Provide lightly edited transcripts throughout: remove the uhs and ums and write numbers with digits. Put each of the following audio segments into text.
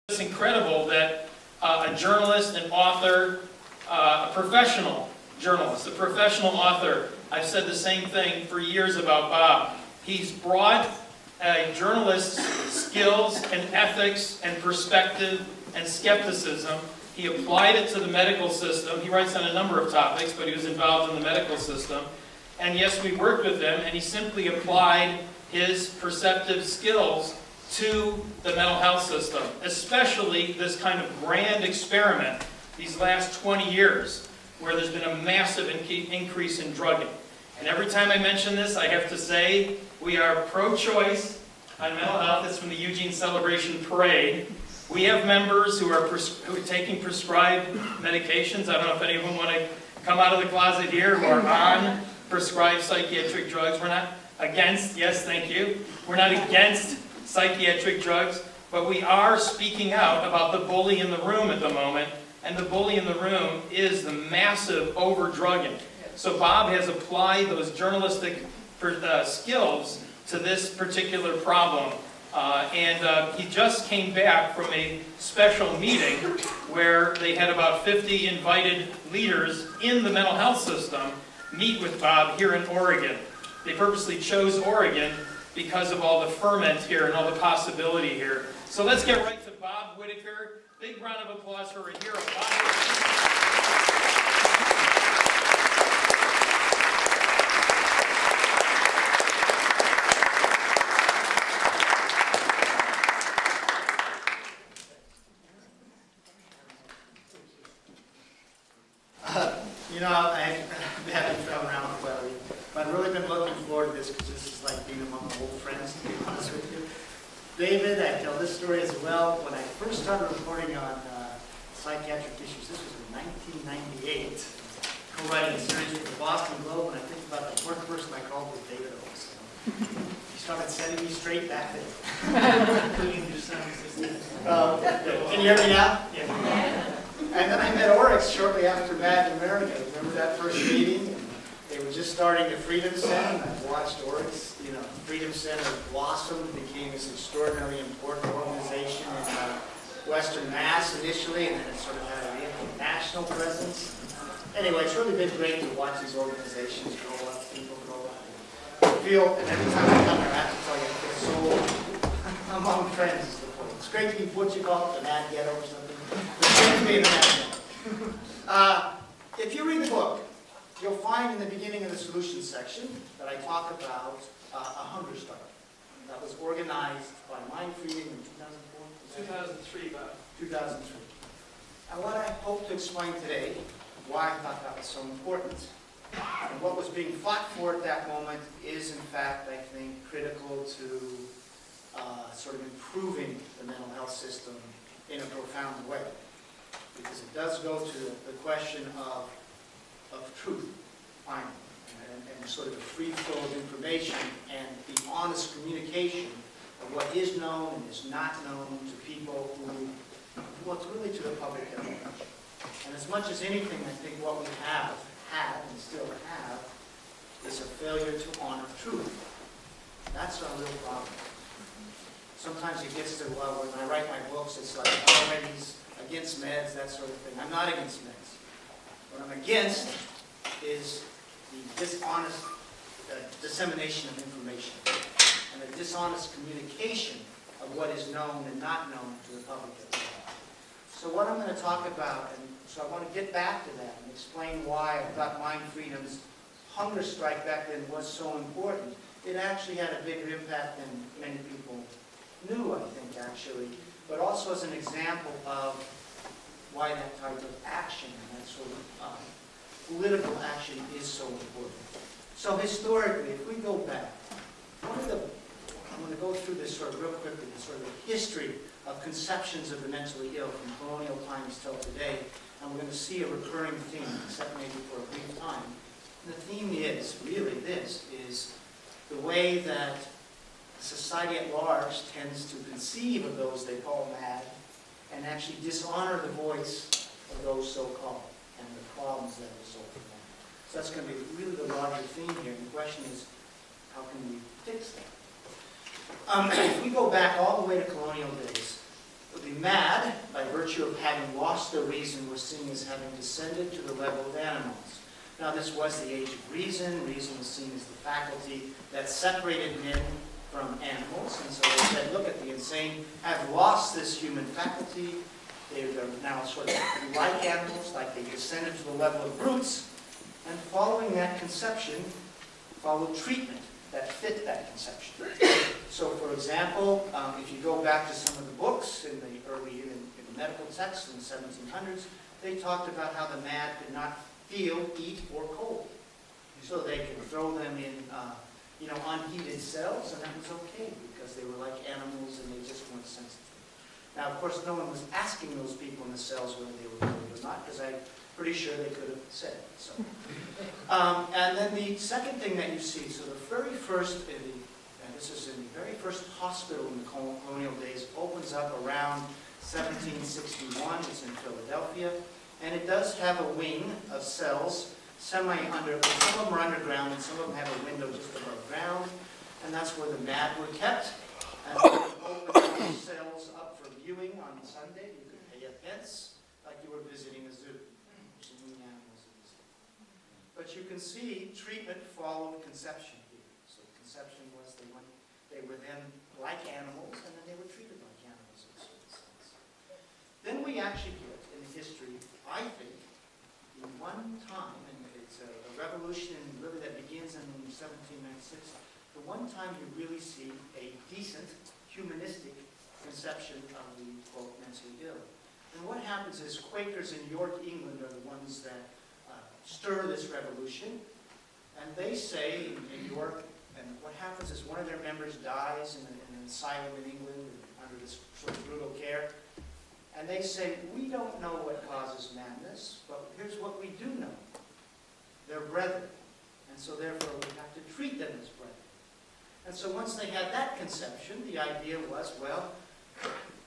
It's incredible that a journalist, an author, a professional journalist, a professional author, I've said the same thing for years about Bob. He's brought a journalist's skills and ethics and perspective and skepticism. He applied it to the medical system. He writes on a number of topics, but he was involved in the medical system. And yes, we worked with him, and he simply applied his perceptive skills to the mental health system, especially this kind of grand experiment these last 20 years, where there's been a massive increase in drugging. And every time I mention this, I have to say we are pro-choice on mental health. It's from the Eugene Celebration Parade. We have members who are taking prescribed medications. I don't know if any of them want to come out of the closet here who are on prescribed psychiatric drugs. We're not against, yes, thank you. We're not against psychiatric drugs, but we are speaking out about the bully in the room at the moment, and the bully in the room is the massive over-drugging. So Bob has applied those journalistic skills to this particular problem, and he just came back from a special meeting where they had about 50 invited leaders in the mental health system meet with Bob here in Oregon. They purposely chose Oregon because of all the ferment here and all the possibility here. So let's get right to Bob Whitaker. Big round of applause for a hero, Bob Whitaker. You know, I've been traveling around quite a bit, but I've really been looking forward to this because this is like being among old friends, to be honest with you. David, I tell this story as well. When I first started reporting on psychiatric issues, this was in 1998, co-writing a series for the Boston Globe, and I think about the fourth person I called was David Oaks. He started sending me straight back there. Can you hear me now? Yeah. And then I met Oryx shortly after Mad in America. Remember that first meeting? They were just starting the Freedom Center, and I watched Oryx, you know, Freedom Center blossom, became this extraordinarily important organization in Western Mass initially, and then it sort of had a national presence. Anyway, it's really been great to watch these organizations grow up, people grow up. I feel, and every time I come here, I have to tell you, I feel so among friends is the point. It's great to be what you call it, the Mad Ghetto or something. If you read the book, you'll find in the beginning of the solutions section that I talk about a hunger strike that was organized by MindFreedom in 2004? 2003, Bob. 2003. And what I hope to explain today, why I thought that was so important, and what was being fought for at that moment is, in fact, I think, critical to sort of improving the mental health system in a profound way. Because it does go to the question of truth, finally, and sort of the free flow of information and the honest communication of what is known and is not known to people who, well, it's really to the public at large. And as much as anything, I think what we have had and still have is a failure to honor truth. That's our real problem. Sometimes it gets to, well, when I write my books, it's like, oh, he's against meds, that sort of thing. I'm not against meds. What I'm against is the dishonest dissemination of information and the dishonest communication of what is known and not known to the public at large. So what I'm going to talk about, and so I want to get back to that and explain why I thought MindFreedom's hunger strike back then was so important. It actually had a bigger impact than many people knew, I think, actually, but also as an example of why that type of action and that sort of political action is so important. So historically, if we go back, I'm going to go through this sort of real quickly, the sort of history of conceptions of the mentally ill from colonial times till today, and we're going to see a recurring theme, except maybe for a brief time. And the theme is, really this, is the way that society at large tends to conceive of those they call mad and actually dishonor the voice of those so-called and the problems that result from that. So that's going to be really the larger theme here. And the question is, how can we fix that? If we go back all the way to colonial days, The mad, by virtue of having lost their reason, were seen as having descended to the level of animals. Now, this was the age of reason. Reason was seen as the faculty that separated men from animals. And so they said, look at the insane, have lost this human faculty. They're now sort of like animals, like they descended to the level of brutes. And following that conception, followed treatment that fit that conception. So, for example, if you go back to some of the books in the in medical texts in the 1700s, they talked about how the mad could not feel heat or cold. So they could throw them in, unheated cells, and that was okay because they were like animals and they just weren't sensitive. Now, of course, no one was asking those people in the cells whether they were cold or not, because I'm pretty sure they could have said it. So. And then the second thing that you see, so the very first, and this is in the very first hospital in the colonial days, opens up around 1761. It's in Philadelphia. And it does have a wing of cells, semi-under, some of them are underground and some of them have a window just above ground. And that's where the mad were kept. And they opened those cells up for viewing on Sunday. You could pay a pence, like you were visiting a zoo. But you can see treatment followed conception here. So conception was they were then like animals, and then they were treated like animals in a certain sense. Then we actually get in the history, I think, in one time, and it's a revolution really that begins in 1796, the one time you really see a decent humanistic conception of the, quote, mentally ill. And what happens is Quakers in York, England are the ones that stir this revolution, and they say in York, and what happens is one of their members dies in an asylum in England under this sort of brutal care, and they say, we don't know what causes madness, but here's what we do know. They're brethren, and so therefore we have to treat them as brethren. And so once they had that conception, the idea was, well,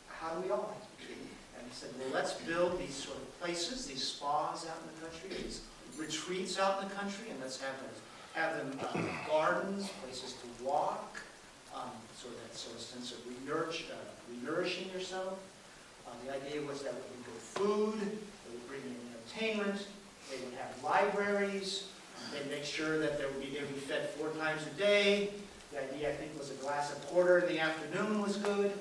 how do we all like to be treated? And he said, well, let's build these sort of places, these spas out in the country, these retreats out in the country, and let's have them gardens, places to walk, sort of that sort of sense of renourishing yourself. The idea was that would be good food, they would bring in entertainment, they would have libraries, they'd make sure that they'd be fed 4 times a day. The idea, I think, was a glass of porter in the afternoon was good.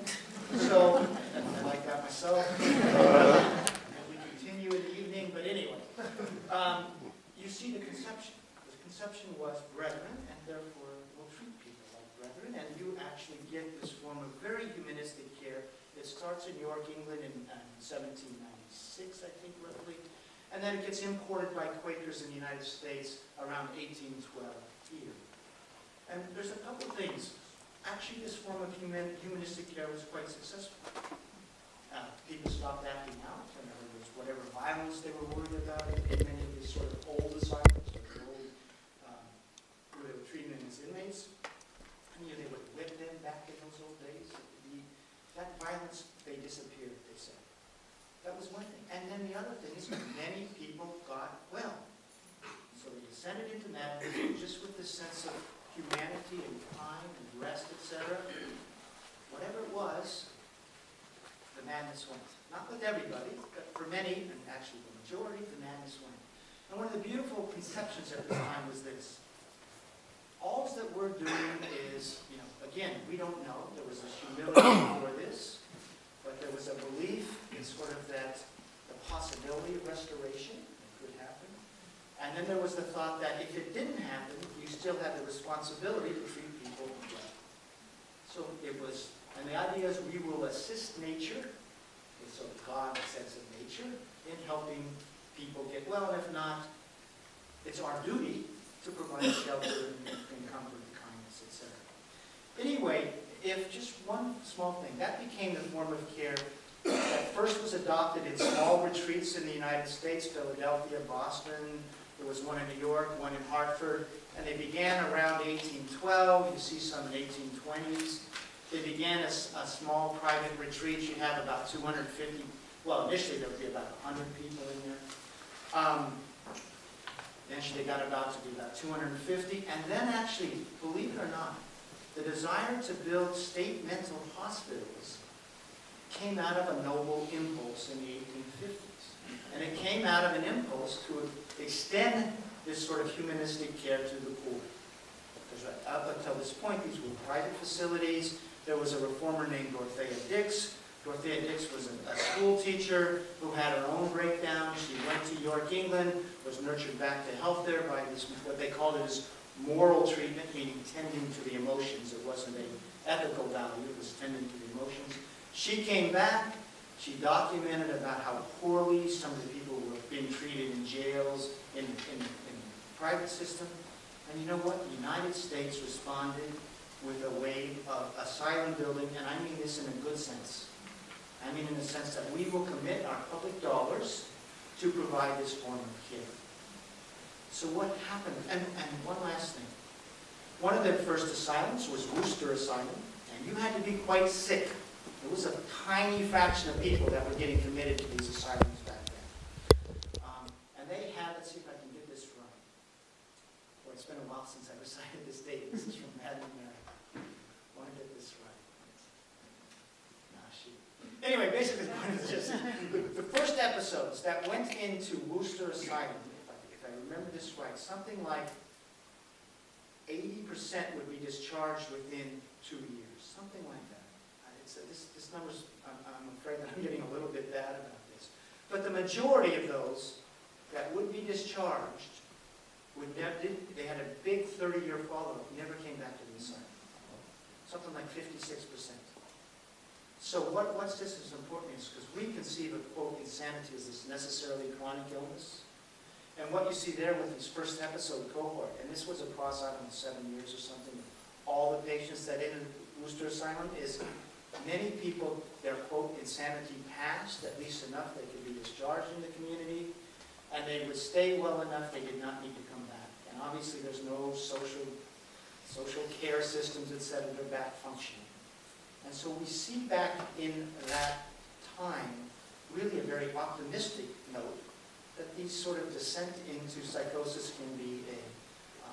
So, I like that myself. And we continue in the evening, but anyway. You see the conception. The conception was brethren, and therefore we'll treat people like brethren, and you actually get this form of very humanistic care. It starts in York, England in 1796, I think, roughly, and then it gets imported by Quakers in the United States around 1812 here. And there's a couple of things. Actually, this form of humanistic care was quite successful. People stopped acting out. In other words, whatever violence they were worried about in many of these sort of old asylums, or the old, where they were treating them as inmates. And they would whip them back in those old days. That violence, they disappeared, they said. That was one thing. And then the other thing is many people got well. So they descended into madness just with this sense of humanity and time and rest, etc. Whatever it was, the madness went. Not with everybody, but for many, and actually the majority, the madness went. And one of the beautiful conceptions at the time was this. All that we're doing is, again, we don't know. There was a humility for this, but there was a belief in sort of that the possibility of restoration could happen. And then there was the thought that if it didn't happen, you still have the responsibility to treat people well. So it was, and the idea is we will assist nature, so God, the sense of nature, in helping people get well, and if not, it's our duty to provide shelter and comfort and kindness, etc. Anyway, if just one small thing, that became the form of care that first was adopted in small retreats in the United States, Philadelphia, Boston. There was one in New York, one in Hartford, and they began around 1812. You see some in 1820s. They began as a small private retreat. You'd have about 250, well, initially there would be about 100 people in there. Eventually they got about to be about 250. And then actually, believe it or not, the desire to build state mental hospitals came out of a noble impulse in the 1850s. And it came out of an impulse to extend this sort of humanistic care to the poor. Because up until this point, these were private facilities. There was a reformer named Dorothea Dix. Dorothea Dix was a school teacher who had her own breakdown. She went to York, England, was nurtured back to health there by this, what they called it as moral treatment, meaning tending to the emotions. It wasn't an ethical value, it was tending to the emotions. She came back, she documented about how poorly some of the people were being treated in jails, in the private system. And you know what? The United States responded with a wave of asylum building, and I mean this in a good sense. I mean in the sense that we will commit our public dollars to provide this form of care. So what happened? And one last thing. One of the first asylums was Worcester Asylum, and you had to be quite sick. It was a tiny fraction of people that were getting committed to these asylums back then. And they had, let's see if I can get this right. Boy, it's been a while since I recited this date. This is from Madden Mary. I want to get this right. Nah, shoot. Anyway, basically the point is just, the first episodes that went into Worcester Asylum, if I remember this right, something like 80% would be discharged within 2 years, something like that. This number's, I'm afraid that I'm getting a little bit bad about this. But the majority of those that would be discharged, they had a big 30-year follow-up, never came back to the asylum. Something like 56%. So what's just as important is, because we conceive of, quote, insanity as this necessarily chronic illness. And what you see there with this first episode cohort, and this was across, I don't know, 7 years or something, all the patients that entered Worcester Asylum is many people, their, quote, insanity passed, at least enough they could be discharged in the community, and they would stay well enough they did not need to come back. And obviously there's no social care systems, etc. They're back functioning. And so we see back in that time really a very optimistic note that these sort of descent into psychosis can be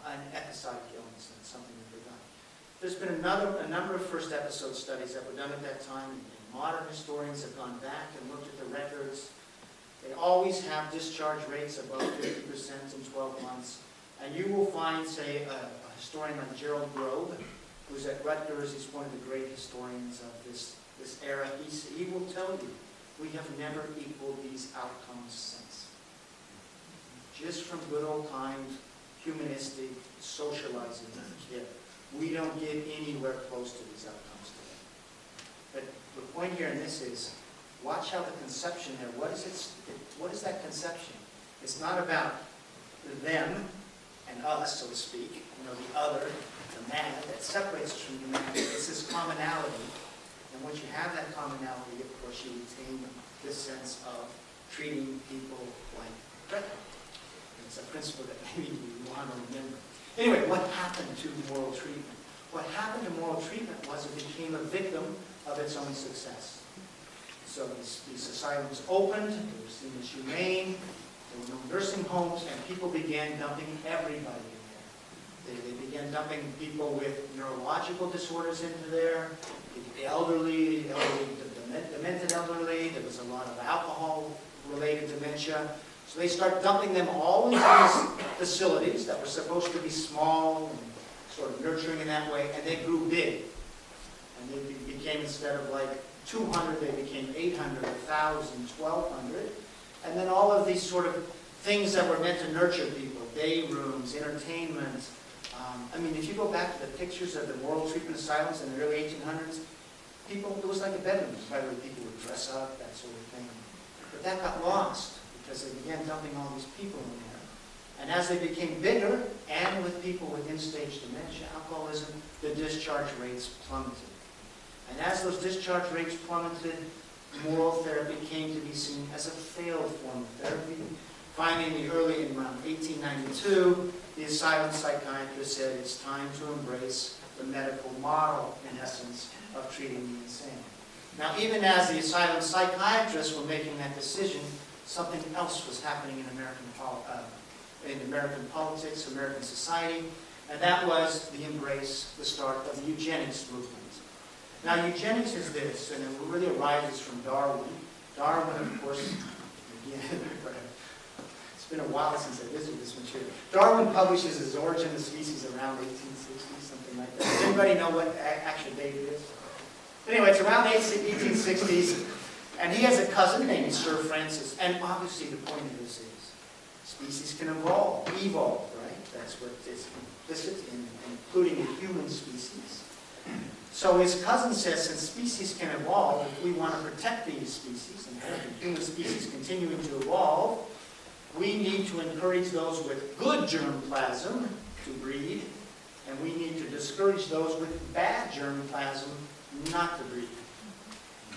an episodic illness, and something that we've done. There's been a number of first episode studies that were done at that time, and modern historians have gone back and looked at the records. They always have discharge rates above 50% in 12 months. And you will find, say, a historian like Gerald Grove, who's at Rutgers. He's one of the great historians of this era. He will tell you, we have never equaled these outcomes since. Just from good old times, humanistic, socializing care. We don't get anywhere close to these outcomes today. But the point here in this is, watch how the conception there, what is that conception? It's not about them and us, so to speak, you know, the other, the man that separates us from humanity. It's this commonality. And once you have that commonality, of course, you retain this sense of treating people like brethren. It's a principle that maybe we want to remember. Anyway, what happened to moral treatment? What happened to moral treatment was it became a victim of its own success. So these asylums opened, they were seen as humane, there were no nursing homes, and people began dumping everybody in there. They began dumping people with neurological disorders into there, the elderly, demented elderly, there was a lot of alcohol-related dementia. So they start dumping them all into these facilities that were supposed to be small and sort of nurturing in that way, and they grew big. And they became, instead of like 200, they became 800, 1,000, 1,200. And then all of these sort of things that were meant to nurture people, day rooms, entertainment. I mean, if you go back to the pictures of the moral treatment asylums in the early 1800s, it was like a bedroom. By the way, people would dress up, that sort of thing. But that got lost, because they began dumping all these people in there. And as they became bigger, and with people with end-stage dementia, alcoholism, the discharge rates plummeted. And as those discharge rates plummeted, moral therapy came to be seen as a failed form of therapy. Finally, in around 1892, the asylum psychiatrist said it's time to embrace the medical model, in essence, of treating the insane. Now, even as the asylum psychiatrists were making that decision, something else was happening in American politics, American society, and that was the start of the eugenics movement. Now, eugenics is this, and it really arises from Darwin. Darwin, of course, again, it's been a while since I visited this material. Darwin publishes his Origin of Species around 1860, something like that. Does anybody know what actual date it is? Anyway, it's around 1860s, and he has a cousin named Sir Francis, and obviously the point of this is species can evolve, right? That's what is implicit in including a human species. So his cousin says, since species can evolve, if we want to protect these species and have the human species continuing to evolve, we need to encourage those with good germplasm to breed, and we need to discourage those with bad germplasm not to breed.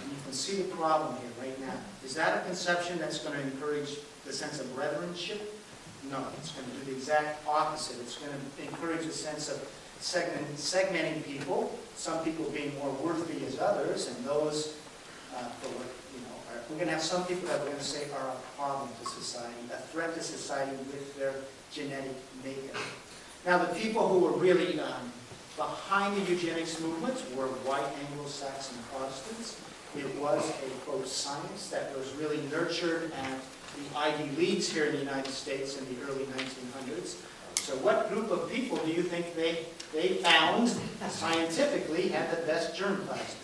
And you can see the problem here right now. Is that a conception that's going to encourage the sense of brethrenship? No, it's going to do the exact opposite. It's going to encourage a sense of segmenting people, some people being more worthy as others, and those, we're going to have some people that we're going to say are a problem to society, a threat to society with their genetic makeup. Now, the people who were really behind the eugenics movement were white Anglo-Saxon Protestants. It was a, quote, science that was really nurtured at the Ivy Leagues here in the United States in the early 1900s. So what group of people do you think they found scientifically had the best germplasm?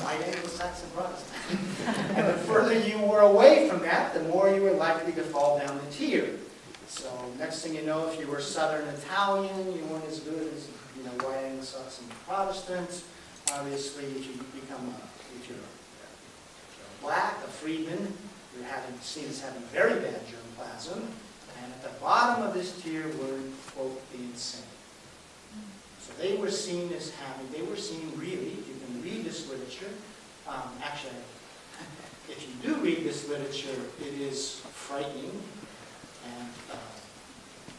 White Anglo-Saxon Protestant. And the further you were away from that, the more you were likely to fall down the tier. So next thing you know, if you were Southern Italian, you weren't as good as white Anglo-Saxon Protestant. Obviously, if you're black, a freedman, you're seen as having very bad germplasm. And at the bottom of this tier were, quote, the insane. So they were seen as really, if you can read this literature, actually, if you do read this literature, it is frightening and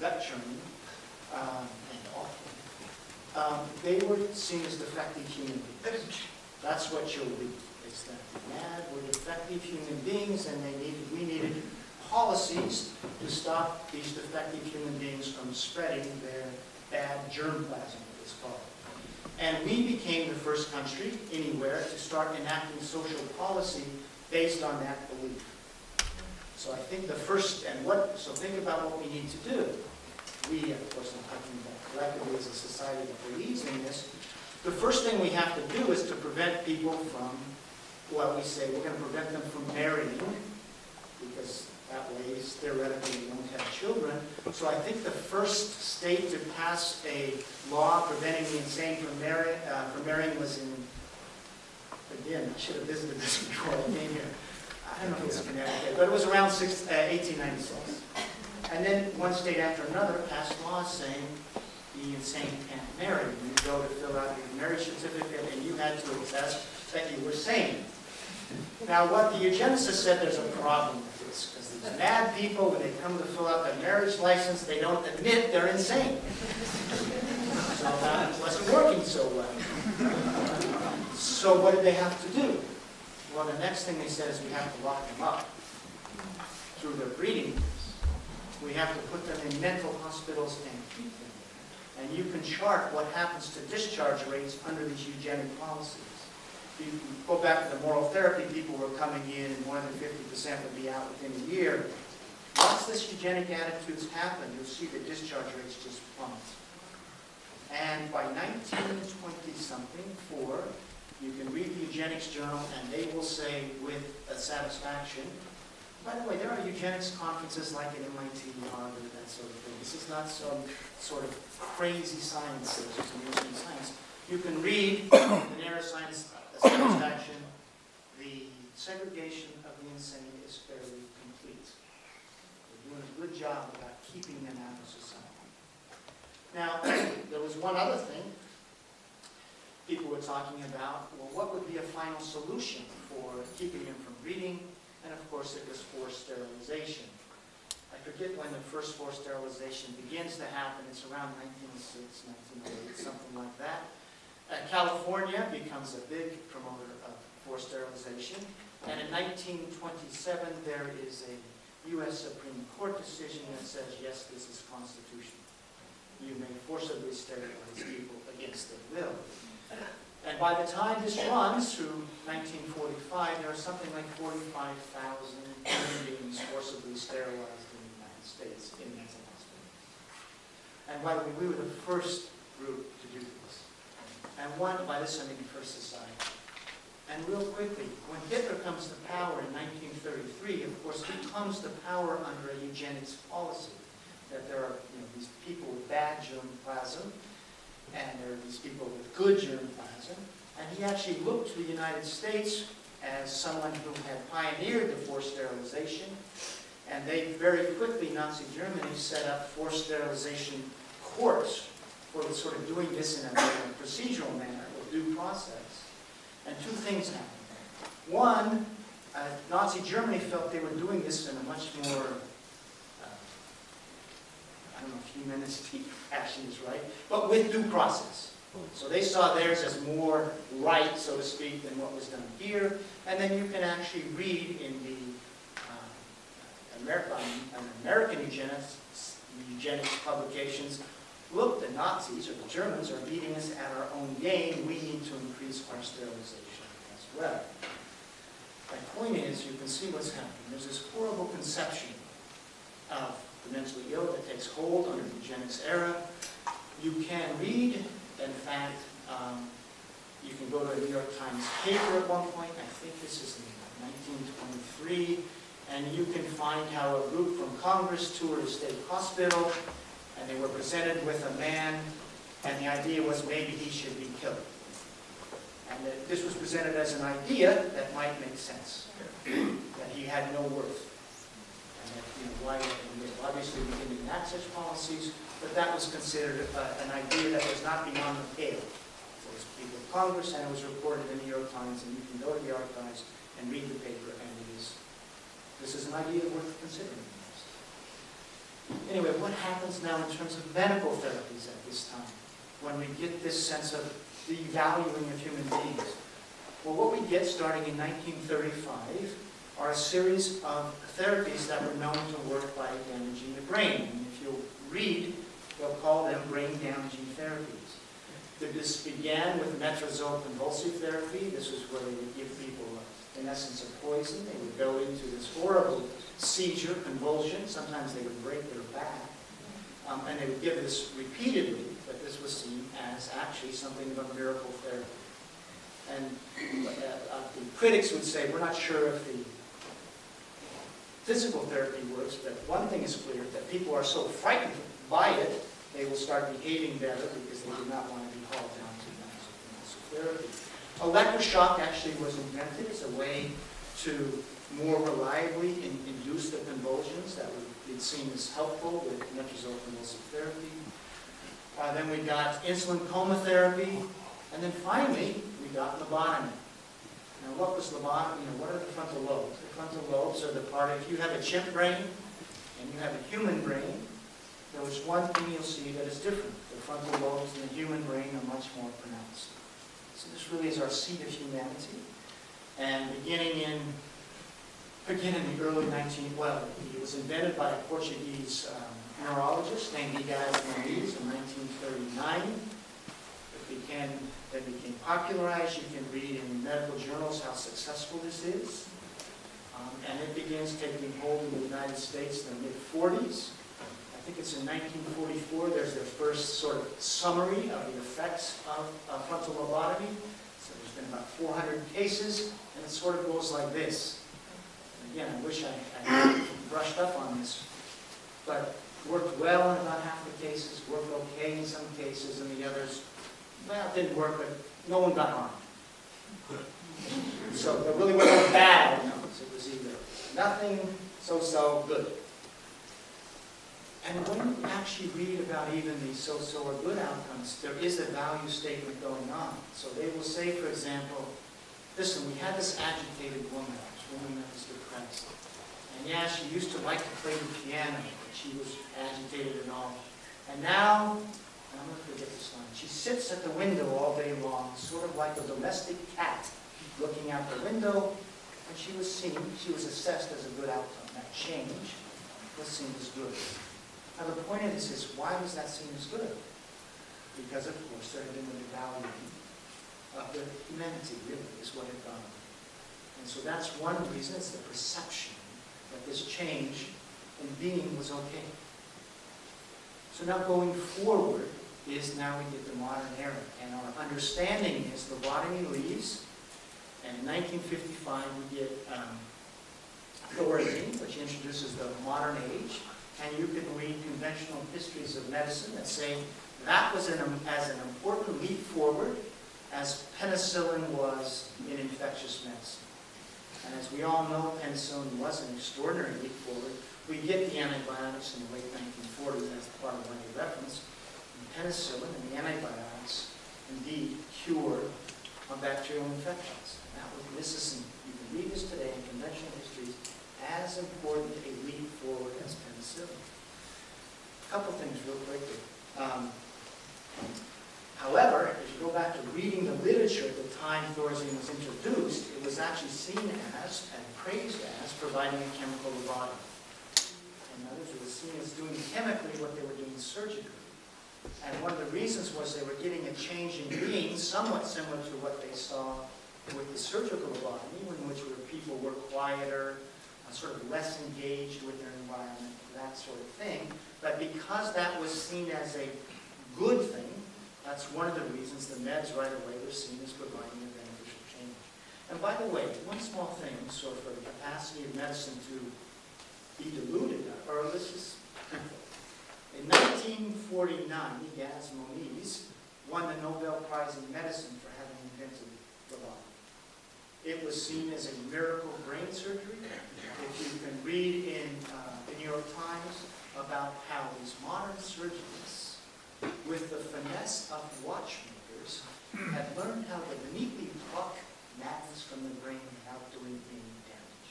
gut-churning and awful. They were seen as defective human beings. That's what you'll read. It's that mad, we're defective human beings, and we needed policies to stop these defective human beings from spreading their bad germplasm, it's called. And we became the first country anywhere to start enacting social policy based on that belief. So I think so think about what we need to do. We, of course, I'm talking about collectively as a society that believes in this. The first thing we have to do is to prevent people from, well, we say we're going to prevent them from marrying, because that way, theoretically, we won't have children. So I think the first state to pass a law preventing the insane from marrying was in, again, I should have visited this before I came here. I don't know if it was Connecticut, but it was around 1896. And then one state after another passed laws saying the insane can't marry. You go to fill out your marriage certificate and you had to attest that you were sane. Now, what the eugenicists said, there's a problem with this, because these mad people, when they come to fill out their marriage license, they don't admit they're insane. So that wasn't working so well. So what did they have to do? Well, the next thing they said is we have to lock them up through their breeding years. We have to put them in mental hospitals and keep them there. And you can chart what happens to discharge rates under these eugenic policies. If you go back to the moral therapy, people were coming in and more than 50% would be out within a year. Once this eugenic attitudes happen, you'll see the discharge rates just plummet. And by 1920-something, you can read the Eugenics Journal, and they will say with satisfaction, by the way, there are eugenics conferences like at MIT, Harvard, that sort of thing. This is not some sort of crazy science, it's just amusing science. You can read the neuroscience satisfaction, the segregation of the insane is fairly complete. They're doing a good job about keeping them out of society. Now, there was one other thing people were talking about. Well, what would be a final solution for keeping them from breeding? And of course, it was forced sterilization. I forget when the first forced sterilization begins to happen. It's around 1906, 1908, something like that. California becomes a big promoter of forced sterilization. And in 1927, there is a U.S. Supreme Court decision that says, yes, this is constitutional. You may forcibly sterilize people against their will. by the time this runs through 1945, there are something like 45,000 human beings forcibly sterilized in the United States in mental hospitals. And by the way, we were the first group to do this. And by this I mean the first society. And real quickly, when Hitler comes to power in 1933, of course, he comes to power under a eugenics policy. That there are these people with bad germplasm, and there are these people with good germplasm. And he actually looked to the United States as someone who had pioneered the forced sterilization. And they very quickly, Nazi Germany, set up forced sterilization courts for sort of doing this in a procedural manner, with due process. And two things happened. One, Nazi Germany felt they were doing this in a much more, I don't know if humanistic actually is right, but with due process. So they saw theirs as more right, so to speak, than what was done here. And then you can actually read in the American eugenics publications, look, the Nazis, or the Germans, are beating us at our own game. We need to increase our sterilization as well. My point is, you can see what's happening. There's this horrible conception of the mentally ill that takes hold under the eugenics era. You can read, in fact, you can go to a New York Times paper at one point, I think this is in 1923, and you can find how a group from Congress toured a state hospital, and they were presented with a man, and the idea was maybe he should be killed. And that this was presented as an idea that might make sense, that he had no worth. And that, why obviously we didn't enact such policies, but that was considered an idea that was not beyond the pale. It was people of Congress, and it was reported in the New York Times, and you can go to the archives and read the paper, and this is an idea worth considering. Anyway, what happens now in terms of medical therapies at this time, when we get this sense of the valuing of human beings? Well, what we get starting in 1935 are a series of therapies that were known to work by damaging the brain. And if you'll read, they'll call them brain-damaging therapies. This began with metrazole convulsive therapy. This was where they would give people, in essence, a poison. They would go into this horrible seizure, convulsion. Sometimes they would break their back. And they would give this repeatedly, but this was seen as actually something of a miracle therapy. And the critics would say, we're not sure if the physical therapy works, but one thing is clear, that people are so frightened by it, they will start behaving better because they do not want to be hauled down to convulsive therapy. Electroshock actually was invented as a way to more reliably induce the convulsions that would be seen as helpful with metrazole convulsive therapy. Then we got insulin coma therapy, and then finally we got lobotomy. Now, what was lobotomy? What are the frontal lobes? The frontal lobes are the part, if you have a chimp brain and you have a human brain, there is one thing you'll see that is different. The frontal lobes in the human brain are much more pronounced. So this really is our seat of humanity. And beginning in the early it was invented by a Portuguese neurologist named Miguel Ruiz in 1939. It became popularized. You can read in medical journals how successful this is. And it begins taking hold in the United States in the mid-40s. I think it's in 1944, there's their first sort of summary of the effects of frontal lobotomy. So there's been about 400 cases, and it sort of goes like this. And again, I wish I had brushed up on this, but worked well in about half the cases, worked okay in some cases, and the others, well, it didn't work, but no one got harmed. So there really wasn't bad outcomes. It was either nothing, so-so, good. And when you actually read about even the so-so or good outcomes, there is a value statement going on. So they will say, for example, listen, we had this agitated woman, this woman that was depressed. And yeah, she used to like to play the piano, but she was agitated and all. And now, I'm going to forget this line, she sits at the window all day long, sort of like a domestic cat, looking out the window, and she was assessed as a good outcome. That change was seen as good. Now the point of this is, why was that seen as good? Because of course there had been the devaluing of the insanity, really, is what had gone on. And so that's one reason, it's the perception that this change in being was okay. So now going forward is now we get the modern era. And our understanding is lobotomy leaves, and in 1955 we get authority, which introduces the modern age. And you can read conventional histories of medicine that say that was as an important leap forward as penicillin was in infectious medicine. And as we all know, penicillin was an extraordinary leap forward. We get the antibiotics in the late 1940s as part of what you referenced. And penicillin and the antibiotics indeed cured bacterial infections. This is, you can read this today in conventional histories, as important a leap forward as penicillin. A couple things real quickly. However, if you go back to reading the literature at the time Thorazine was introduced, it was actually seen as and praised as providing a chemical lobotomy. In other words, it was seen as doing chemically what they were doing surgically. And one of the reasons was they were getting a change in being somewhat similar to what they saw with the surgical lobotomy, in which people were quieter, sort of less engaged with their environment, that sort of thing. But because that was seen as a good thing, that's one of the reasons the meds right away were seen as providing a beneficial change. And by the way, one small thing, so for the capacity of medicine to be diluted, or this is, in 1949, Gaz Moniz won the Nobel Prize in Medicine for having invented lobotomy. It was seen as a miracle brain surgery. If you can read in the New York Times about how these modern surgeons, with the finesse of watchmakers, had learned how to neatly pluck madness from the brain without doing any damage.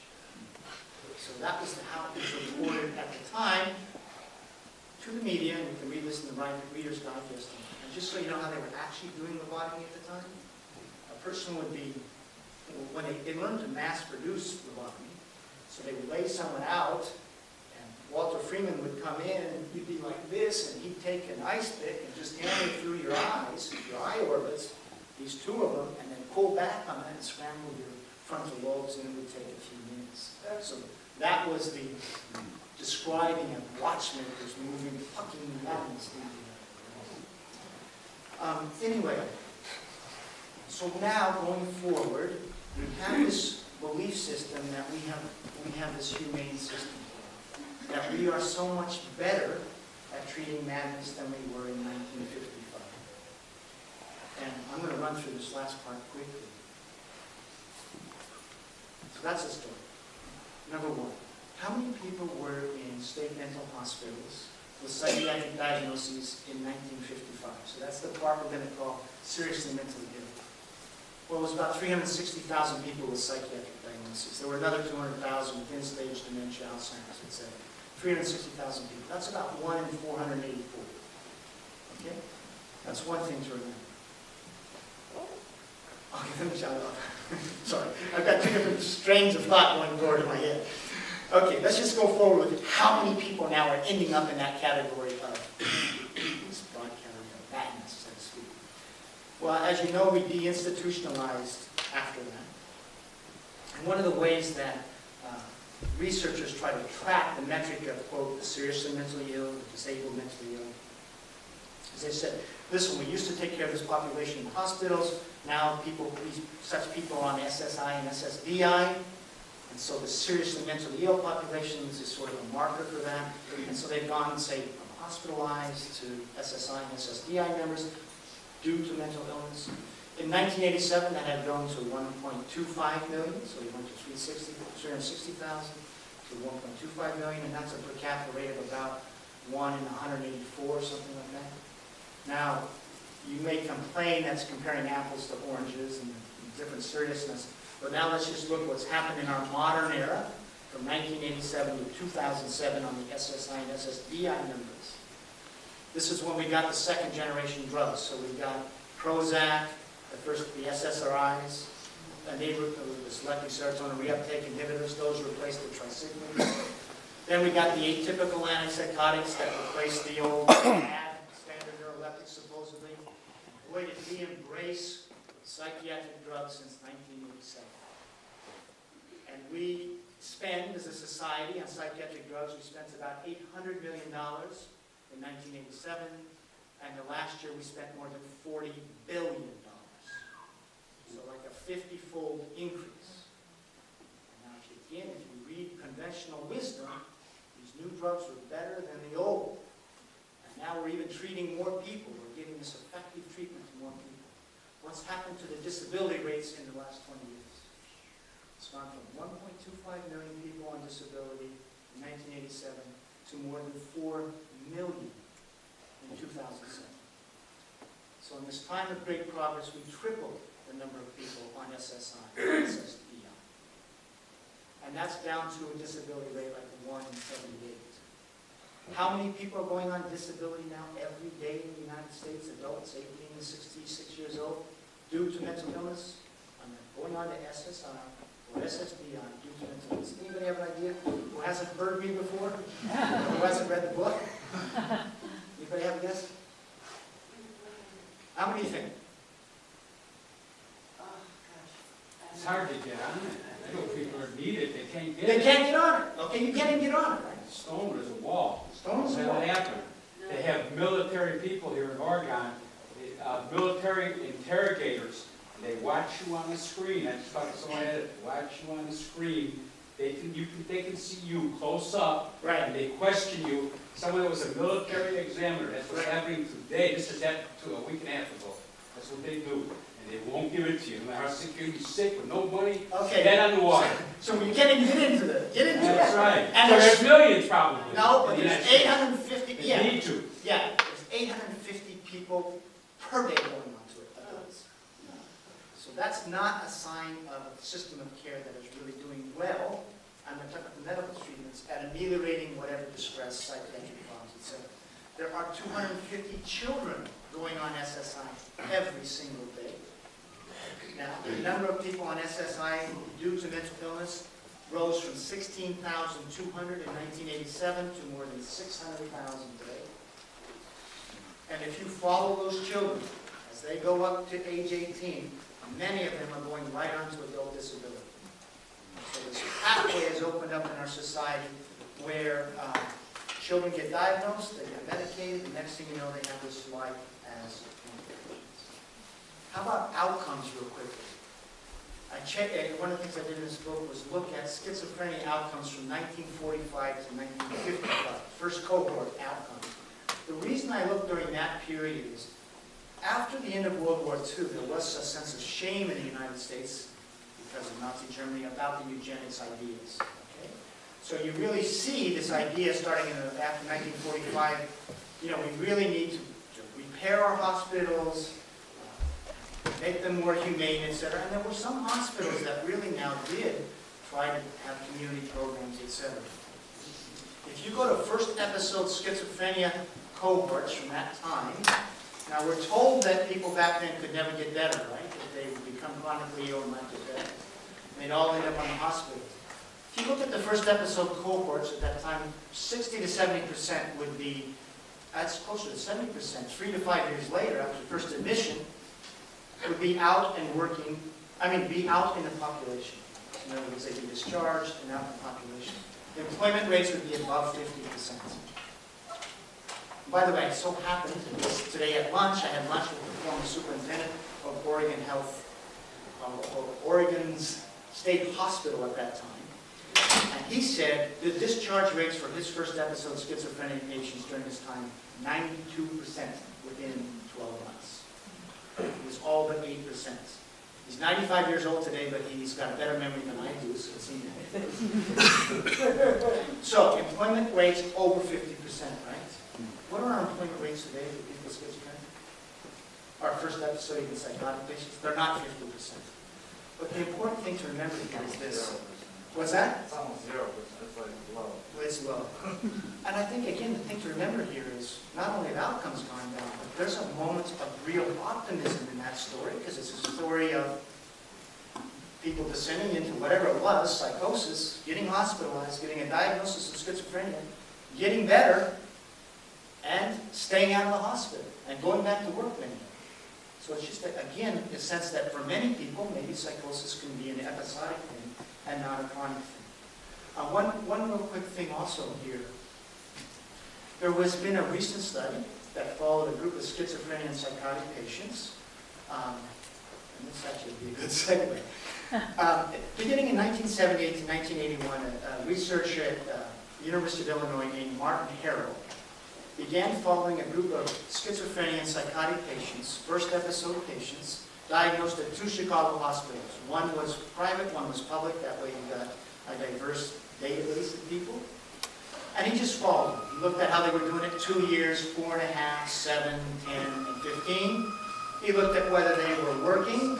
So that was how it was reported at the time to the media, and you can read this in the Reader's Digest. And just so you know how they were actually doing lobotomy at the time, a person would be, when they learned to mass produce lobotomy, so they would lay someone out, and Walter Freeman would come in, and you'd be like this, and he'd take an ice pick and just hammer through your eyes, your eye orbits, these two of them, and then pull back on it and scramble your frontal lobes, and it would take a few minutes. So that was the describing of watchmakers moving, plucking madness. Anyway, so now going forward, we have this belief system that we have this humane system, that we are so much better at treating madness than we were in 1955. And I'm going to run through this last part quickly. So that's the story. Number one, how many people were in state mental hospitals with psychiatric diagnoses in 1955? So that's the part we're going to call seriously mentally ill. Well, it was about 360,000 people with psychiatric diagnoses. There were another 200,000 with end-stage dementia, Alzheimer's, etc. 360,000 people. That's about 1 in 484. Okay? That's one thing to remember. Okay, let me shut up. Sorry. I've got two different strains of thought going forward in my head. Okay, let's just go forward with how many people now are ending up in that category of this broad category of madness, so to speak. Well, as you know, we deinstitutionalized after that. And one of the ways that researchers try to track the metric of, quote, the seriously mentally ill, the disabled mentally ill, as they said, listen, we used to take care of this population in hospitals. Now such people are on SSI and SSDI. And so the seriously mentally ill populations is sort of a marker for that. And so they've gone, say, from hospitalized to SSI and SSDI members due to mental illness. In 1987, that had grown to 1.25 million, so we went to 360,000 to 1.25 million, and that's a per capita rate of about 1 in 184, something like that. Now, you may complain that's comparing apples to oranges and different seriousness, but now let's just look what's happened in our modern era from 1987 to 2007 on the SSI and SSDI numbers. This is when we got the second generation drugs. So we got Prozac, the SSRIs, and they were the selective serotonin reuptake inhibitors. Those replaced the tricyclics. Then we got the atypical antipsychotics that replaced the old standard neuroleptics supposedly. Boy, did we embrace psychiatric drugs since 1987. And we spend, as a society, on psychiatric drugs, we spent about $800 million in 1987, and the last year we spent more than $40 billion. So like a 50-fold increase. Now again, if you read conventional wisdom, these new drugs were better than the old. And now we're even treating more people. We're giving this effective treatment to more people. What's happened to the disability rates in the last 20 years? It's gone from 1.25 million people on disability in 1987 to more than 4 million in 2007. So in this time of great progress, we tripled the number of people on SSI, SSDI. And that's down to a disability rate like 1 in 78. How many people are going on disability now every day in the United States, adults 18 to 66 years old, due to mental illness? And they're going on to SSI or SSDI due to mental illness. Anybody have an idea? Who hasn't heard me before? Who hasn't read the book? Anybody have a guess? How many do you think? It's hard to get on it. I know people are needed, they can't get it. They can't get on it. Okay, you can't even get on it, right? Stone is a wall. Stone is a What's wall. happened? They have military people here in Oregon, military interrogators. They watch you on the screen. I just talked to someone that watch you on the screen. They can see you close up, Right. and they question you. Someone that was a military examiner. That's what's happening today. This has happened to a week and a half ago. That's what they do. And they won't give it to you. No matter how sick you're sick with no money, Okay. dead on the water. So you can't even get into it. Get into That's it. right. And So there's- there's millions probably. No, but in the there's United States. 850. They Yeah. need to. Yeah. There's 850 people per day going onto it. Adults. So that's not a sign of a system of care that is really doing well on the type of medical treatments at ameliorating whatever distress, psychiatric problems, etc. There are 250 children going on SSI every single day. Now, the number of people on SSI due to mental illness rose from 16,200 in 1987 to more than 600,000 today. And if you follow those children as they go up to age 18, many of them are going right on to adult disability. So this pathway has opened up in our society where children get diagnosed, they get medicated, the next thing you know they have this life as individuals. How about outcomes real quickly? One of the things I did in this book was look at schizophrenia outcomes from 1945 to 1955, first cohort outcomes. The reason I looked during that period is after the end of World War II, there was a sense of shame in the United States because of Nazi Germany about the eugenics ideas. Okay? So you really see this idea starting after 1945, you know, we really need to repair our hospitals, make them more humane, etc. And there were some hospitals that really now did try to have community programs, etc. If you go to first episode schizophrenia cohorts from that time, now we're told that people back then could never get better, right? That they would become chronically ill and not get better. And they'd all end up on the hospital. If you look at the first episode cohorts at that time, 60 to 70% would be, that's closer to 70%, 3 to 5 years later after first admission, would be out and working, be out in the population. In other words, they'd be discharged and out in the population. The employment rates would be above 50%. By the way, it so happened today at lunch, I had lunch with the former superintendent of Oregon Health, Oregon's state hospital at that time. And he said the discharge rates for his first episode schizophrenia patients during this time, 92% within 12 months. It was all but 8%. He's 95 years old today, but he's got a better memory than I do, so it's So employment rates over 50%, right? What are our employment rates today for people with schizophrenia? Our first episode, even psychotic patients, they're not 50%. But the important thing to remember here is this. What's that? It's almost 0%. It's like low. Well, it's low. And I think, again, the thing to remember here is not only have outcomes gone down, but there's a moment of real optimism in that story, because it's a story of people descending into whatever it was, psychosis, getting hospitalized, getting a diagnosis of schizophrenia, getting better, and staying out of the hospital, and going back to work many. So it's just, again, a sense that for many people, maybe psychosis can be an episodic thing and not a chronic thing. One real quick thing also here. There has been a recent study that followed a group of schizophrenia and psychotic patients. And this actually would be a good segue. Beginning in 1978 to 1981, a researcher at the University of Illinois named Martin Harrell began following a group of schizophrenia and psychotic patients, first episode patients, diagnosed at 2 Chicago hospitals. One was private, one was public. That way you got a diverse database of people. And he just followed them. He looked at how they were doing it 2 years, 4.5, 7, 10, and 15. He looked at whether they were working,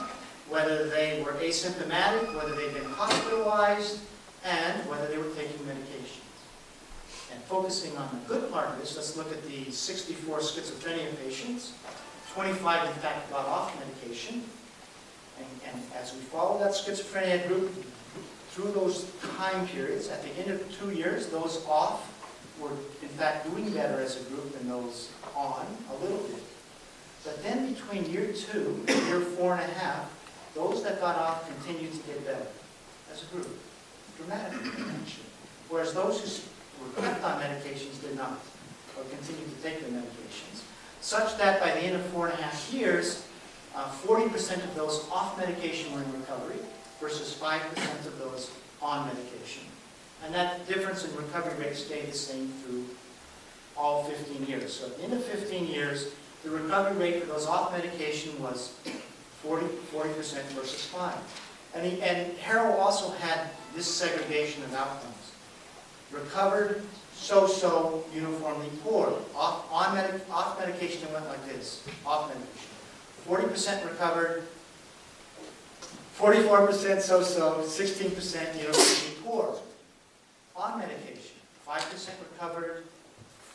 whether they were asymptomatic, whether they'd been hospitalized, and whether they were taking medications. And focusing on the good part of this, let's look at the 64 schizophrenia patients. 25, in fact, got off medication. And as we follow that schizophrenia group through those time periods, at the end of 2 years, those off were, in fact, doing better as a group than those on, a little bit. But then between year 2 and year 4.5, those that got off continued to get better as a group, dramatically, actually. Whereas those who were kept on medications did not, or continued to take their medications. Such that by the end of 4.5 years, 40% of those off medication were in recovery versus 5% of those on medication. And that difference in recovery rate stayed the same through all 15 years. So at the end of 15 years, the recovery rate for those off medication was 40% versus 5. And Harrell also had this segregation of outcomes. Recovered, so-so, uniformly poor. Off medication, it went like this. Off medication. 40% recovered, 44% so-so, 16% uniformly poor. On medication, 5% recovered,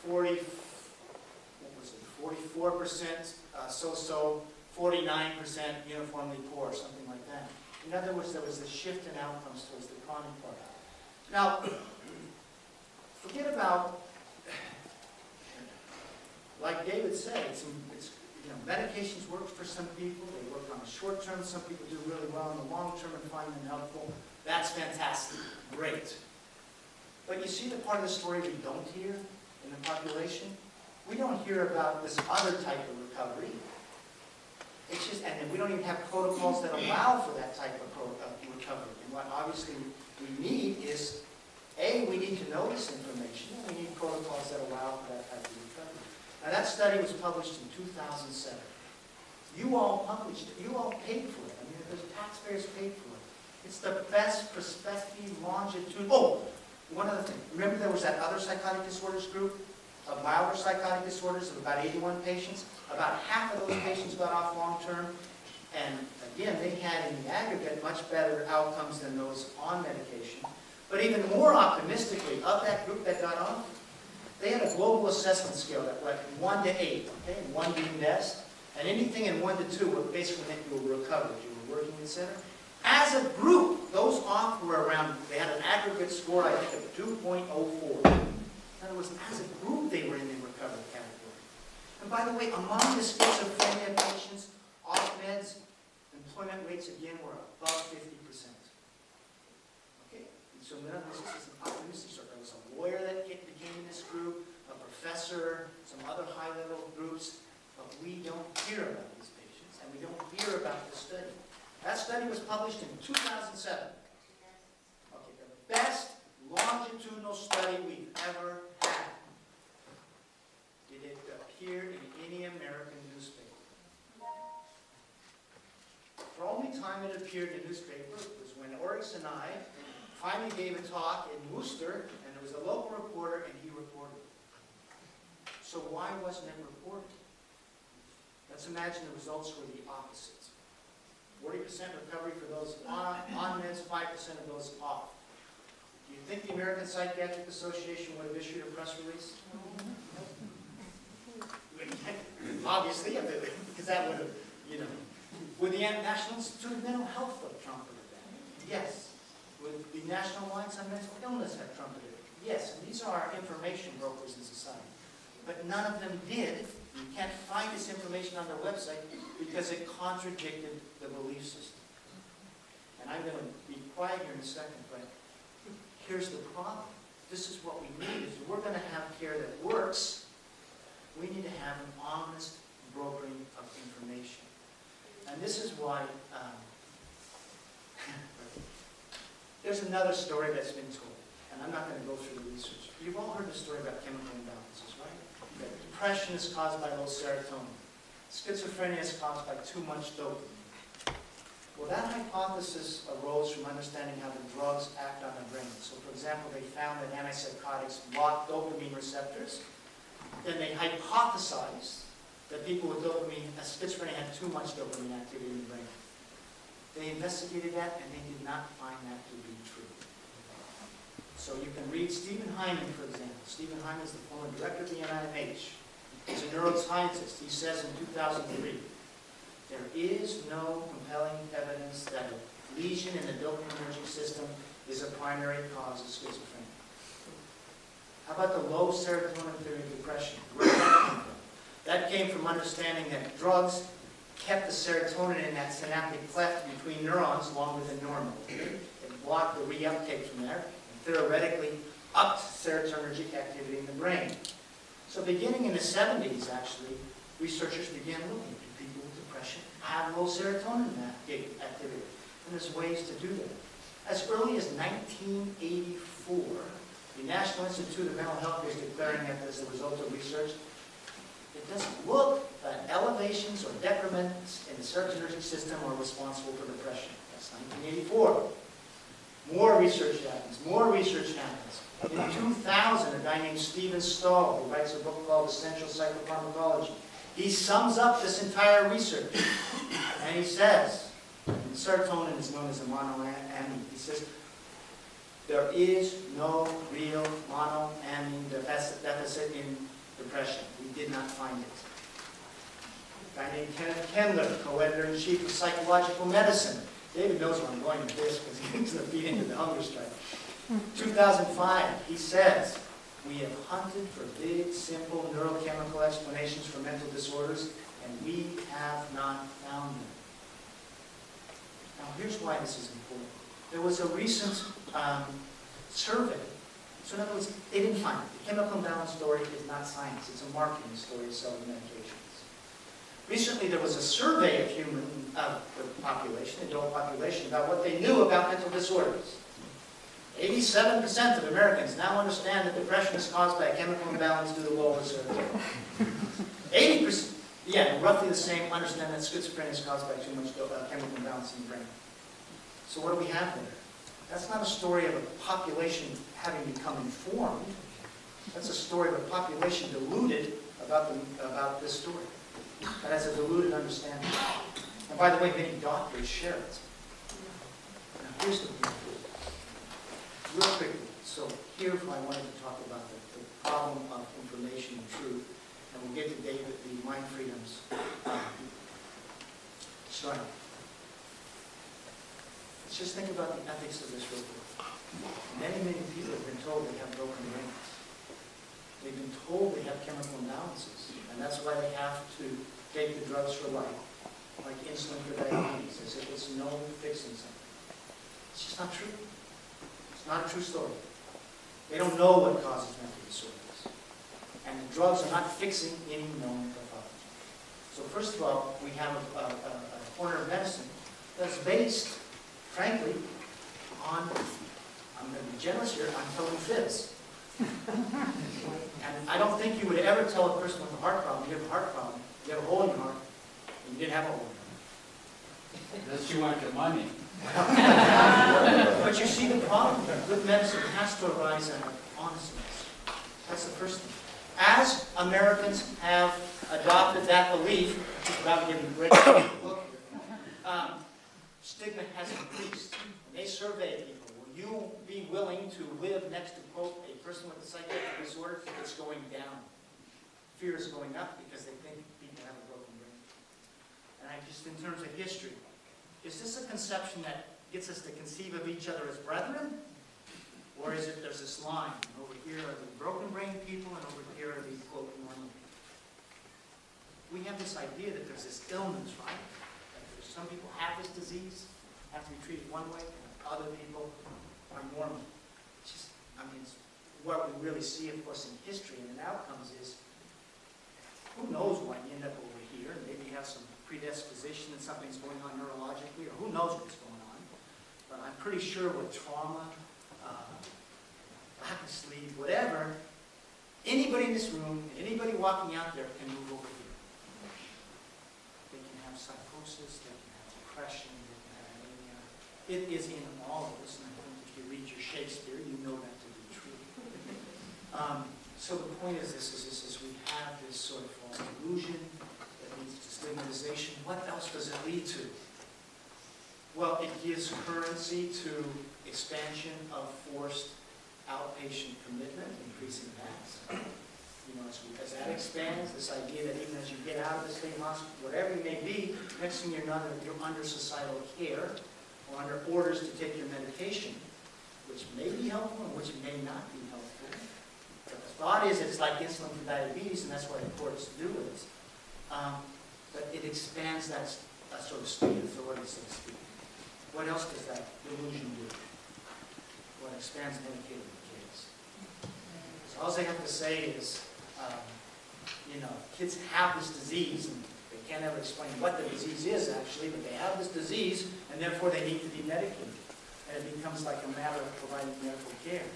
44% so-so, 49% uniformly poor, something like that. In other words, there was a shift in outcomes towards the chronic part. Now, forget about, like David said, it's medications work for some people. They work on the short term. Some people do really well in the long term and find them helpful. That's fantastic. Great. But you see the part of the story we don't hear in the population? We don't hear about this other type of recovery. It's just, and we don't even have protocols that allow for that type of recovery. And what obviously we need is, A, we need to know this information, and we need protocols that allow for that type of recovery. Now that study was published in 2007. You all published it. You all paid for it. I mean, the taxpayers paid for it. It's the best prospective longitudinal. Oh, one other thing. Remember there was that other psychotic disorders group of milder psychotic disorders of about 81 patients? About half of those patients got off long term. And again, they had in the aggregate much better outcomes than those on medication. But even more optimistically, of that group that got off, they had a global assessment scale that went 1 to 8, okay? 1 being best. And anything in 1 to 2 would basically meant you were recovered, you were working in the center. As a group, those off were around, they had an aggregate score, I think, of 2.04. In other words, as a group, they were in the recovery category. And by the way, among the schizophrenia patients, off meds, employment rates again were above 50%. Okay, and so in other words, this is an optimistic story. There was a lawyer that became in this group, a professor, some other high-level groups, but we don't hear about these patients, and we don't hear about this study. That study was published in 2007. Okay, the best longitudinal study we've ever had. Did it appear in any American newspaper? The only time it appeared in a newspaper was when Oryx and I finally gave a talk in Worcester, and there was a local reporter, and he reported. So why wasn't it reported? Let's imagine the results were the opposite. 40% recovery for those on meds, 5% of those off. Do you think the American Psychiatric Association would have issued a press release? Obviously, because that would have, Would the National Institute of Mental Health have trumpeted that? Yes. Would the National Alliance on Mental Illness have trumpeted it? Yes. And these are our information brokers in society. But none of them did You can't find this information on their website because it contradicted the belief system. And I'm going to be quiet here in a second, but here's the problem. This is what we need. If we're going to have care that works, we need to have an honest brokering of information. And this is why there's another story that's been told, and I'm not going to go through the research. You've all heard the story about chemical imbalances, right? That depression is caused by low serotonin. Schizophrenia is caused by too much dopamine. Well, that hypothesis arose from understanding how the drugs act on the brain. So, for example, they found that antipsychotics block dopamine receptors. Then they hypothesized that people with schizophrenia had too much dopamine activity in the brain. They investigated that, and they did not find that to be true. So you can read Stephen Hyman, for example. Stephen Hyman is the former director of the NIH. He's a neuroscientist. He says in 2003, there is no compelling evidence that a lesion in the dopaminergic system is a primary cause of schizophrenia. How about the low serotonin theory of depression? Where did that come from? That came from understanding that drugs kept the serotonin in that synaptic cleft between neurons longer than normal. It blocked the reuptake from there, and theoretically upped serotonergic activity in the brain. So beginning in the 70s, actually, researchers began looking at people with depression have low serotonin activity. And there's ways to do that. As early as 1984, the National Institute of Mental Health is declaring that as a result of research, it doesn't look that elevations or decrements in the serotonergic system are responsible for depression. That's 1984. More research happens. More research happens. In 2000, a guy named Stephen Stahl, who writes a book called Essential Psychopharmacology, he sums up this entire research. And he says, serotonin is known as a monoamine. He says, there is no real monoamine deficit in depression. We did not find it. A guy named Kenneth Kendler, co-editor-in-chief of Psychological Medicine. David knows where I'm going with this because he's going to feed into the hunger strike. 2005, he says, we have hunted for big, simple neurochemical explanations for mental disorders, and we have not found them. Now, here's why this is important. There was a recent survey. So in other words, they didn't find it. The chemical imbalance story is not science. It's a marketing story of selling medications. Recently, there was a survey of the population, the adult population, about what they knew about mental disorders. 87% of Americans now understand that depression is caused by a chemical imbalance due to lower serotonin. 80%, yeah, roughly the same, understand that schizophrenia is caused by too much chemical imbalance in the brain. So what do we have there? That's not a story of a population having become informed. That's a story of a population deluded about this story. That has a deluded understanding. And by the way, many doctors share it. Now here's the point. Real quickly, so here's what I wanted to talk about, the problem of information and truth, and we'll get to David, the MindFreedom's strike. Let's just think about the ethics of this real quick. Many, many people have been told they have broken brains. They've been told they have chemical imbalances, and that's why they have to take the drugs for life, like insulin for diabetes, as if it's no fixing something. It's just not true. Not a true story. They don't know what causes mental disorders. And the drugs are not fixing any known pathology. So first of all, we have a corner of medicine that's based, frankly, on, I'm going to be generous here, on telling fibs. And I don't think you would ever tell a person with a heart problem, you have a heart problem, you have a hole in your heart, and you didn't have a hole in your heart. Unless you want the money. But you see the problem here. Good medicine has to arise out of honestness. That's the first thing. As Americans have adopted that belief, just about getting ready to read the book here, stigma has increased. When they survey people, will you be willing to live next to, quote, a person with a psychiatric disorder? It's going down. Fear is going up because they think people have a broken brain. And just in terms of history, is this a conception that gets us to conceive of each other as brethren? Or is it there's this line, over here are the broken brain people, and over here are the, quote, normal people? we have this idea that there's this illness, right? That there's some people have this disease, have to be treated one way, and other people are normal. It's just, I mean, it's what we really see, of course, in history and in outcomes is, who knows why you end up over here, and maybe you have some predisposition and something's going on neurologically, or who knows what's going on. But I'm pretty sure with trauma, lack of sleep, whatever, anybody in this room, anybody walking out there can move over here. They can have psychosis, they can have depression, they can have anemia. It is in all of us, and I think if you read your Shakespeare, you know that to be true. So the point is this, we have this sort of false illusion that leads to stigmatization. What else does it lead to? Well, it gives currency to expansion of forced outpatient commitment, increasing that. You know, as that expands, this idea that even as you get out of the state hospital, whatever you may be, next thing you know, you're under societal care or under orders to take your medication, which may be helpful and which may not be helpful. But the thought is it's like insulin for diabetes, and that's what the courts do it. But it expands that sort of state authority, so to speak. What else does that delusion do? Well, it expands medicating kids. So all they have to say is, you know, kids have this disease, and they can't ever explain what the disease is actually, but they have this disease, and therefore they need to be medicated. And it becomes like a matter of providing medical care.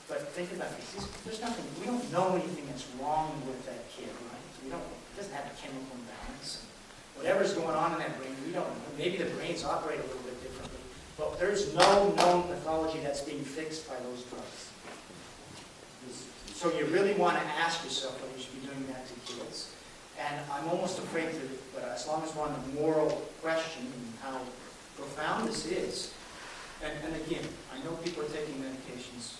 But think about this. There's nothing, we don't know anything that's wrong with that kid, right? It doesn't have a chemical imbalance. Whatever's going on in that brain, we don't know. Maybe the brains operate a little bit differently. But there's no known pathology that's being fixed by those drugs. So you really want to ask yourself whether you should be doing that to kids. And I'm almost afraid to, but as long as we're on the moral question and how profound this is, and again, I know people are taking medications.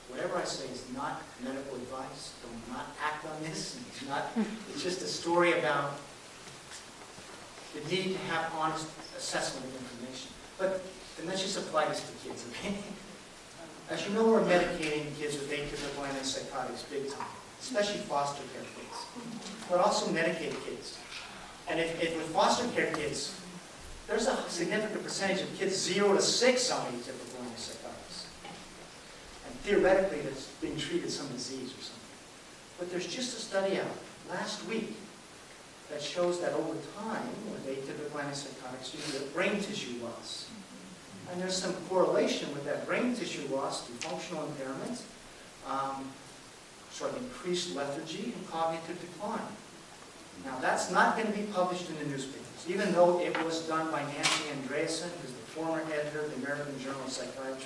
Whatever I say is not medical advice. Do not act on this. It's just a story about the need to have honest assessment of information. And let's just apply this to kids, okay? As you know, we're medicating kids with atypical antipsychotics big time, especially foster care kids, but also medicated kids. And if with foster care kids, there's a significant percentage of kids 0 to 6 on atypical antipsychotics. And theoretically, that's being treated some disease or something. But there's just a study out last week that shows that over time, with atypical antipsychotics, you get brain tissue loss. And there's some correlation with that brain tissue loss to functional impairment, sort of increased lethargy, and cognitive decline. Now, that's not going to be published in the newspapers, even though it was done by Nancy Andreasen, who's the former editor of the American Journal of Psychiatry.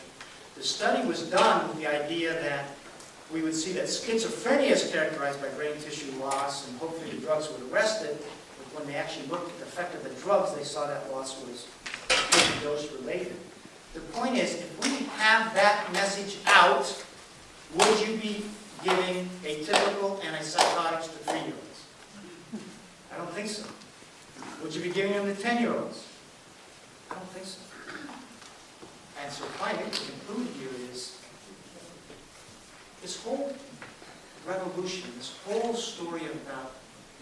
The study was done with the idea that we would see that schizophrenia is characterized by brain tissue loss, and hopefully the drugs would arrest it. But when they actually looked at the effect of the drugs, they saw that loss was dose related. The point is, if we have that message out, would you be giving atypical antipsychotics to 3-year-olds? I don't think so. Would you be giving them to 10-year-olds? I don't think so. And so finally, to conclude here is, this whole revolution, this whole story about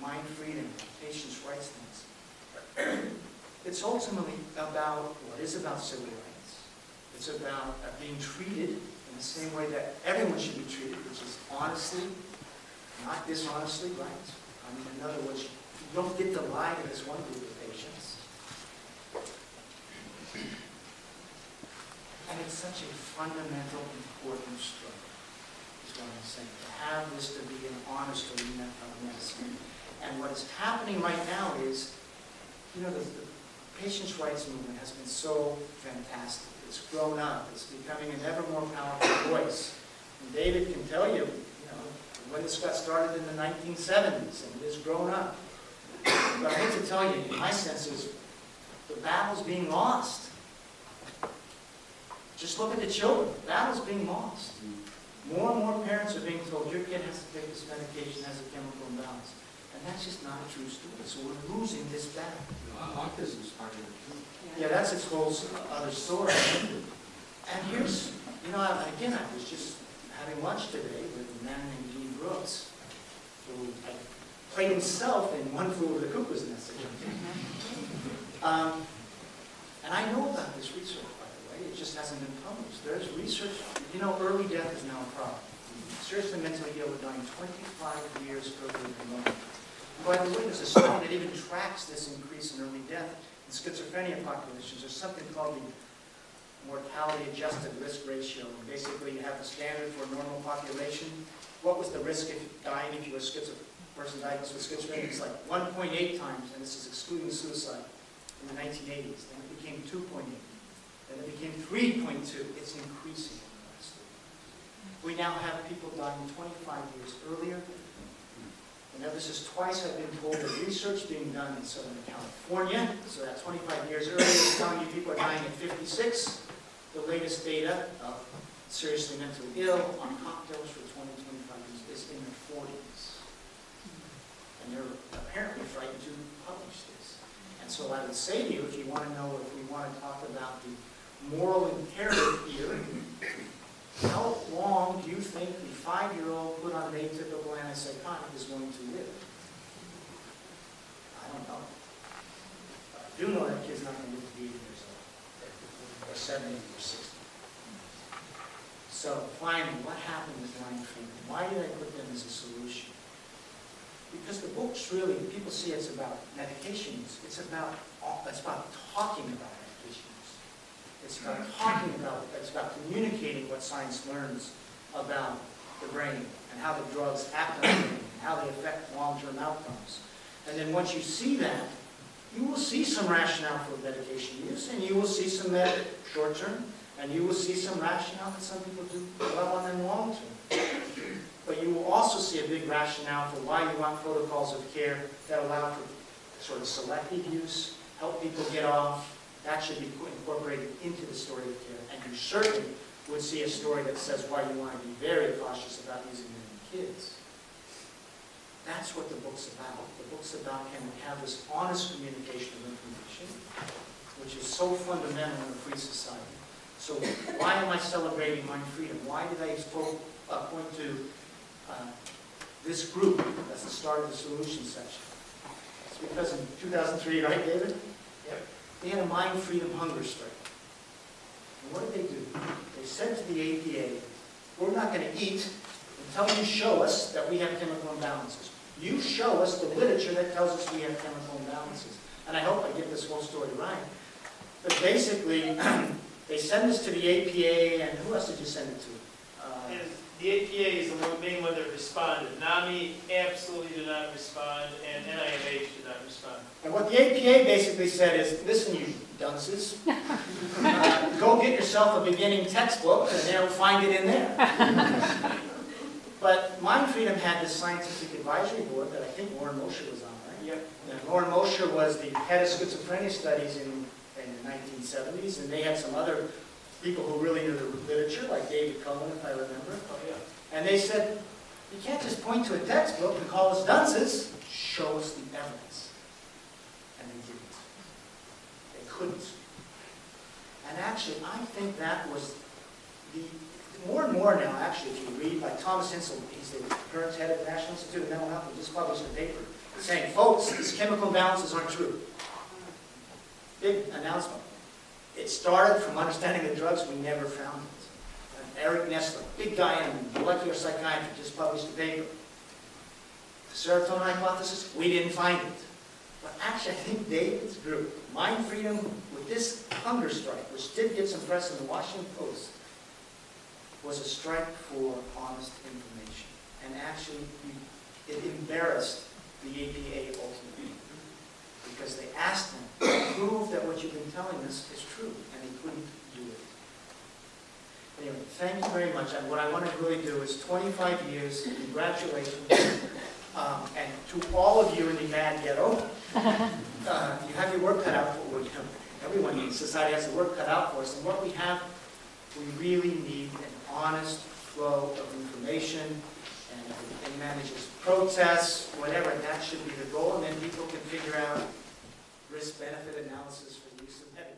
MindFreedom, patients' rights things, it's ultimately about what is about civil rights. It's about being treated in the same way that everyone should be treated, which is honestly, not dishonestly, right? I mean, in other words, you don't get to lie to this one group of patients. And it's such a fundamental, important struggle, is what I'm saying, to have this to be an honest arena of medicine. And what is happening right now is, you know, the patients' rights movement has been so fantastic. It's grown up. It's becoming an ever more powerful voice. And David can tell you, when this got started in the 1970s, and it has grown up. But I hate to tell you, my sense is the battle's being lost. Just look at the children. The battle's being lost. More and more parents are being told, your kid has to take this medication, has a chemical imbalance. And that's just not a true story. So we're losing this battle. Autism's part of it too. Yeah, that's its whole other story. And here's, again, I was just having lunch today with a man named Dean Brooks, who played himself in One Flew Over the Cuckoo's Nest. And I know about this research, by the way. It just hasn't been published. There's research. You know, early death is now a problem. Seriously mentally ill are dying 25 years earlier than normal. By the way, there's a study that even tracks this increase in early death in schizophrenia populations. There's something called the mortality-adjusted risk ratio. And basically, you have the standard for a normal population. What was the risk of dying if you were a person diagnosed with schizophrenia? It's like 1.8 times, and this is excluding suicide, in the 1980s. Then it became 2.8. Then it became 3.2. It's increasing in the last 3 years. We now have people dying 25 years earlier. And now this is twice I've been told of research being done in Southern California. So that 25 years earlier is telling you people are dying at 56. The latest data of seriously mentally ill on cocktails for 20, 25 years is in their 40s. And they're apparently frightened to publish this. And so I would say to you, if you want to know, if we want to talk about the moral imperative here, how long do you think the 5-year-old put on an atypical antipsychotic is going to live? I don't know. But I do know that kid's not going to live to be 80 years old, or 70, or 60. So finally, what happened with MindFreedom? Why did I put them as a solution? Because the book's really, people see it's about medication use. It's about talking about medication use. It's about talking about, it's about communicating what science learns about the brain and how the drugs act on the brain and how they affect long-term outcomes. And then once you see that, you will see some rationale for medication use, and you will see some short-term, and you will see some rationale that some people do well on them long-term. But you will also see a big rationale for why you want protocols of care that allow for sort of selective use, help people get off. That should be incorporated into the story of care. And you certainly would see a story that says why you want to be very cautious about using them in kids. That's what the book's about. The book's about can we have this honest communication of information, which is so fundamental in a free society. So why am I celebrating MindFreedom? Why did I point to this group as the start of the solution section? It's because in 2003, right, David? Yep. They had a MindFreedom hunger strike. And what did they do? They said to the APA, we're not going to eat until you show us that we have chemical imbalances. You show us the literature that tells us we have chemical imbalances. And I hope I get this whole story right. But basically, they send this to the APA, and who else did you send it to? The APA is the main one that responded. NAMI absolutely did not respond, and NIMH did not respond. And what the APA basically said is, listen, you dunces, go get yourself a beginning textbook, and they'll find it in there. But MindFreedom had this scientific advisory board that I think Warren Mosher was on, right? Yep. And Warren Mosher was the head of schizophrenia studies in the 1970s, and they had some other people who really knew the literature, like David Cullen, if I remember. Oh, yeah. And they said, you can't just point to a textbook and call us dunces. Show us the evidence. And they didn't. They couldn't. And actually, I think that was the, more and more now, actually, if you read, like Thomas Insel, he's the current head of the National Institute of Mental Health, he just published a paper saying, folks, these chemical imbalances aren't true. Big announcement. It started from understanding the drugs, we never found it. And Eric Nestler, big guy in molecular psychiatry, just published a paper. The serotonin hypothesis, we didn't find it. But actually, I think David's group, MindFreedom, with this hunger strike, which did get some press in the Washington Post, was a strike for honest information. And actually, it embarrassed the APA ultimately. Because they asked them to prove that what you've been telling us is true, and they couldn't do it. Anyway, thank you very much. And what I want to really do is 25 years, congratulations. And to all of you in the bad ghetto, you have your work cut out for you. Everyone in society has the work cut out for us. And what we have, we really need an honest flow of information, and it manages protests, whatever, that should be the goal, and then people can figure out risk-benefit analysis for the use of medication.